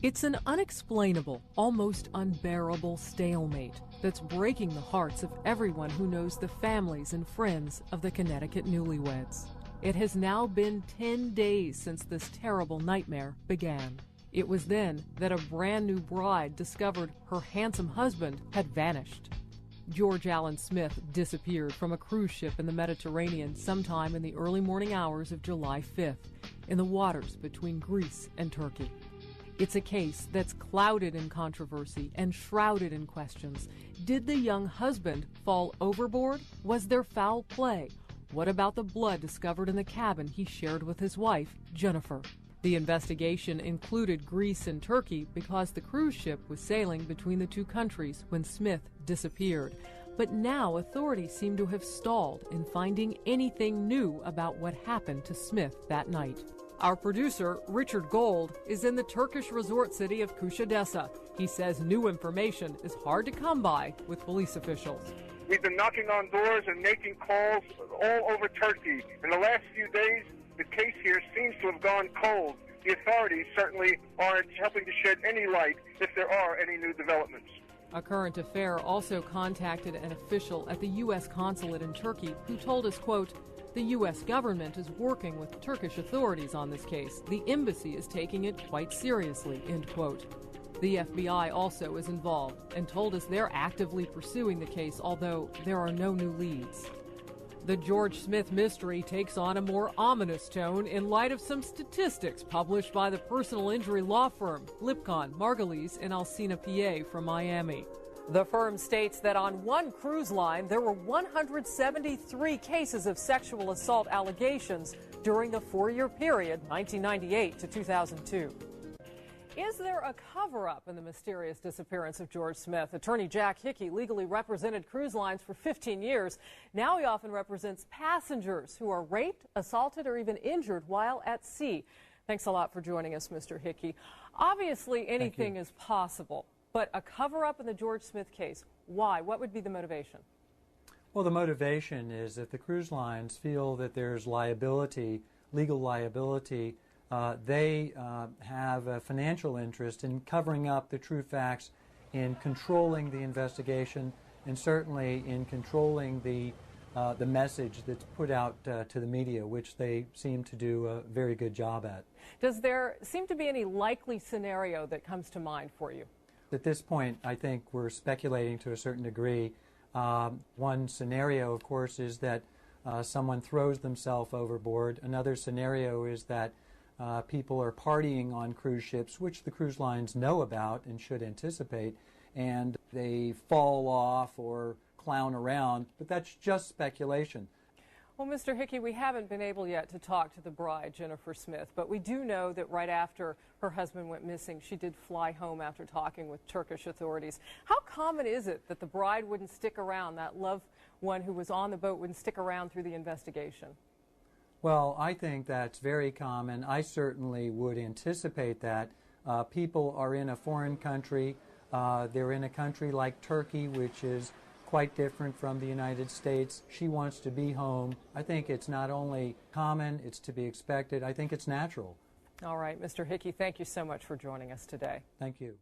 It's an unexplainable, almost unbearable stalemate that's breaking the hearts of everyone who knows the families and friends of the Connecticut newlyweds. It has now been 10 days since this terrible nightmare began. It was then that a brand new bride discovered her handsome husband had vanished. George Allen Smith disappeared from a cruise ship in the Mediterranean sometime in the early morning hours of July 5th in the waters between Greece and Turkey. It's a case that's clouded in controversy and shrouded in questions. Did the young husband fall overboard? Was there foul play? What about the blood discovered in the cabin he shared with his wife, Jennifer? The investigation included Greece and Turkey because the cruise ship was sailing between the two countries when Smith disappeared. But now authorities seem to have stalled in finding anything new about what happened to Smith that night. Our producer, Richard Gold, is in the Turkish resort city of Kuşadası. He says new information is hard to come by with police officials. We've been knocking on doors and making calls all over Turkey. In the last few days, the case here seems to have gone cold. The authorities certainly aren't helping to shed any light if there are any new developments. A Current Affair also contacted an official at the U.S. consulate in Turkey who told us, quote, "The U.S. government is working with Turkish authorities on this case. The embassy is taking it quite seriously," end quote. The FBI also is involved and told us they're actively pursuing the case, although there are no new leads. The George Smith mystery takes on a more ominous tone in light of some statistics published by the personal injury law firm Lipcon, Margulies, and Alsina, PA from Miami. The firm states that on one cruise line, there were 173 cases of sexual assault allegations during the 4-year period, 1998 to 2002. Is there a cover-up in the mysterious disappearance of George Smith? Attorney Jack Hickey legally represented cruise lines for 15 years. Now he often represents passengers who are raped, assaulted, or even injured while at sea. Thanks a lot for joining us, Mr. Hickey. Obviously, anything is possible, but a cover-up in the George Smith case, why? What would be the motivation? Well, the motivation is that the cruise lines feel that there's liability, legal liability. They have a financial interest in covering up the true facts, in controlling the investigation, and certainly in controlling the message that's put out to the media, which they seem to do a very good job at. Does there seem to be any likely scenario that comes to mind for you? At this point, I think we're speculating to a certain degree. One scenario, of course, is that someone throws themselves overboard. Another scenario is that people are partying on cruise ships, which the cruise lines know about and should anticipate, and they fall off or clown around, but that's just speculation. Well, Mr. Hickey, we haven't been able yet to talk to the bride, Jennifer Smith, but we do know that right after her husband went missing, she did fly home after talking with Turkish authorities. How common is it that the bride wouldn't stick around, that loved one who was on the boat wouldn't stick around through the investigation? Well, I think that's very common. I certainly would anticipate that. People are in a foreign country. They're in a country like Turkey, which is quite different from the United States. She wants to be home. I think it's not only common, it's to be expected. I think it's natural. All right, Mr. Hickey, thank you so much for joining us today. Thank you.